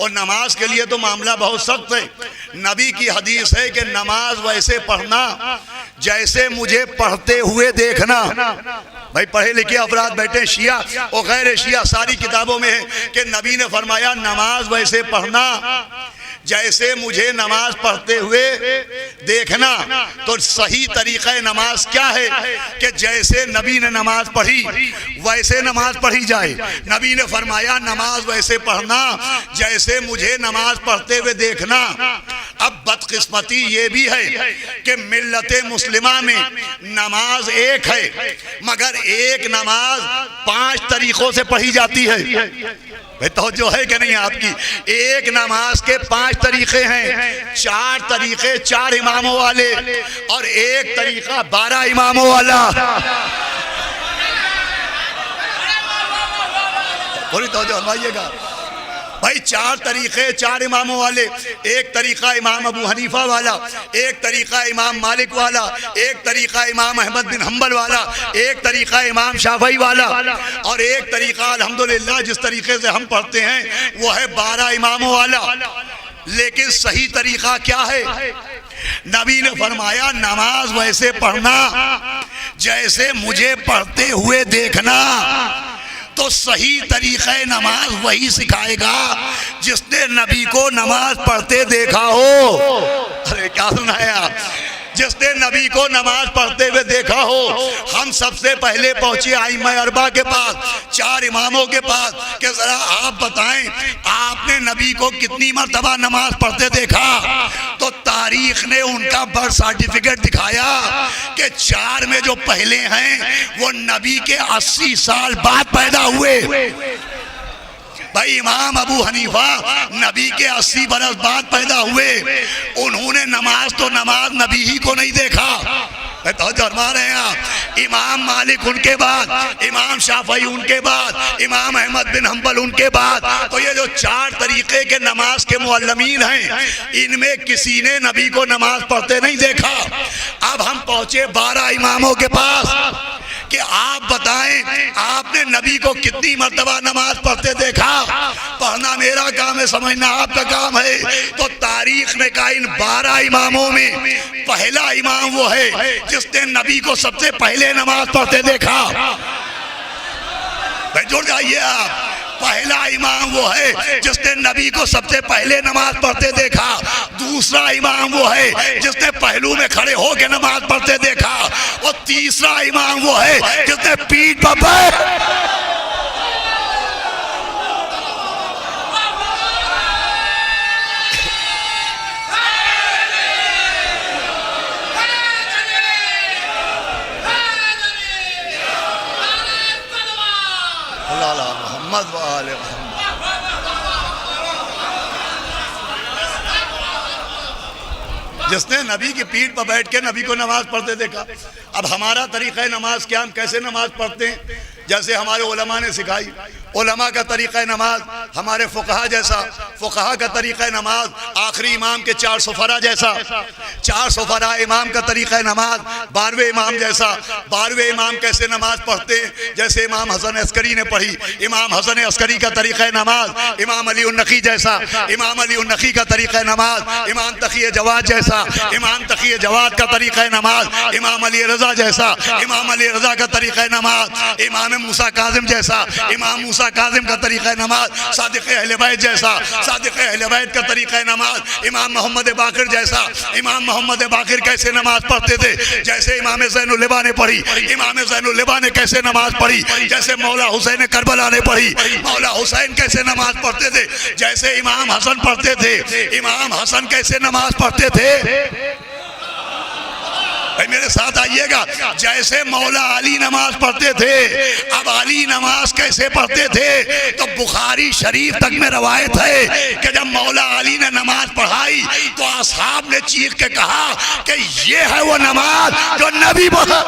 اور نماز کے لیے تو معاملہ بہت سخت ہے. نبی کی حدیث ہے کہ نماز ویسے پڑھنا جیسے مجھے پڑھتے ہوئے دیکھنا. بھائی پڑھے لکھے افراد بیٹھے شیعہ اور غیر شیعہ ساری کتابوں میں ہے کہ نبی نے فرمایا نماز ویسے پڑھنا جیسے مجھے نماز پڑھتے ہوئے دیکھنا. تو صحیح طریقہ نماز کیا ہے کہ جیسے نبی نے نماز پڑھی ویسے نماز پڑھی جائے. نبی نے فرمایا نماز ویسے پڑھنا جیسے مجھے نماز پڑھتے ہوئے دیکھنا. اب بدقسمتی یہ بھی ہے کہ ملت مسلمہ میں نماز ایک ہے مگر ایک نماز 5 طریقوں سے پڑھی جاتی ہے. توجہ ہے کہ نہیں آپ کی؟ ایک نماز کے 5 طریقے ہیں. 4 طریقے 4 اماموں والے اور ایک طریقہ 12 اماموں والا. تھوڑی توجہ فرمائیے گا بھائی. 4 طریقے 4 اماموں والے. ایک طریقہ امام ابو حنیفہ والا, ایک طریقہ امام مالک والا, ایک طریقہ امام احمد بن حنبل والا, ایک طریقہ امام شافعی والا, اور ایک طریقہ الحمدللہ جس طریقے سے ہم پڑھتے ہیں وہ ہے 12 اماموں والا. لیکن صحیح طریقہ کیا ہے؟ نبی نے فرمایا نماز ویسے پڑھنا جیسے مجھے پڑھتے ہوئے دیکھنا. تو صحیح طریقہ نماز وہی سکھائے گا جس نے نبی کو نماز پڑھتے دیکھا ہو. ارے کیا سنایا؟ جس نے نبی کو نماز پڑھتے ہوئے دیکھا ہو. ہم سب سے پہلے پہنچے ائمہ اربعہ کے پاس, 4 اماموں کے پاس کہ ذرا آپ بتائیں آپ نے نبی کو کتنی مرتبہ نماز پڑھتے دیکھا؟ تو تاریخ نے ان کا برتھ سرٹیفکیٹ دکھایا کہ 4 میں جو پہلے ہیں وہ نبی کے 80 سال بعد پیدا ہوئے. بھائی امام ابو حنیفہ نبی کے 80 برس بعد پیدا ہوئے. انہوں نے نماز نبی ہی کو نہیں دیکھا. توجہ فرما رہے ہیں آپ؟ امام مالک ان کے بعد, امام شافعی ان کے بعد, امام احمد بن حنبل ان کے بعد. تو یہ جو 4 طریقے کے نماز کے معلمین ہیں ان میں کسی نے نبی کو نماز پڑھتے نہیں دیکھا. اب ہم پہنچے 12 اماموں کے پاس کہ آپ بتائیں آپ نے نبی کو کتنی مرتبہ نماز پڑھتے دیکھا؟ پڑھنا میرا کام ہے, سمجھنا آپ کا کام ہے. تو تاریخ نے کہا ان 12 اماموں میں پہلا امام وہ ہے جس نے نبی کو سب سے پہلے نماز پڑھتے دیکھا. جڑ جائیے آپ. پہلا امام وہ ہے جس نے نبی کو سب سے پہلے نماز پڑھتے دیکھا. دوسرا امام وہ ہے جس نے پہلو میں کھڑے ہو کے نماز پڑھتے دیکھا. اور تیسرا امام وہ ہے جس نے پیٹھ پر بیٹھ محمد وآل محمد. جس نے نبی کی پیٹھ پر بیٹھ کے نبی کو نماز پڑھتے دیکھا. اب ہمارا طریقہ نماز کیا, ہم کیسے نماز پڑھتے ہیں؟ جیسے ہمارے علماء نے سکھائی. علماء کا طریقہ نماز ہمارے فقہا جیسا, فقہا کا طریقہ نماز آخری امام کے 4 سفرا جیسا, 4 سفرا امام کا طریقہ نماز 12ویں امام جیسا. 12ویں امام کیسے نماز پڑھتے ہیں؟ جیسے امام حسن عسکری نے پڑھی. امام حسن عسکری کا طریقہ نماز امام علی النقی جیسا, امام علی النقی کا طریقہ نماز امام تقی جواد جیسا, امام تقی جواد کا طریقہ نماز امام علی رضا جیسا, امام علی رضا کا طریقہ نماز امام موسیٰ کاظم جیسا, امام موسیٰ کاظم کا طریقہ نماز صادق اہل بیت جیسا, صادق اہل بیت کا طریقہ نماز امام محمد باقر جیسا. امام محمد باقر کیسے نماز پڑھتے تھے؟ جیسے امام زین العبا نے پڑھی. امام زین العبا نے کیسے نماز پڑھی؟ جیسے مولا حسین کربلا نے پڑھی. مولا حسین کیسے نماز پڑھتے تھے؟ جیسے امام حسن پڑھتے تھے. امام حسن کیسے نماز پڑھتے تھے؟ بھائی میرے ساتھ آئیے گا. جیسے مولا علی نماز پڑھتے تھے. اب علی نماز کیسے پڑھتے تھے؟ تو بخاری شریف تک میں روایت ہے کہ جب مولا علی نے نماز پڑھائی تو اصحاب نے چیخ کے کہا کہ یہ ہے وہ نماز جو نبی پڑھا.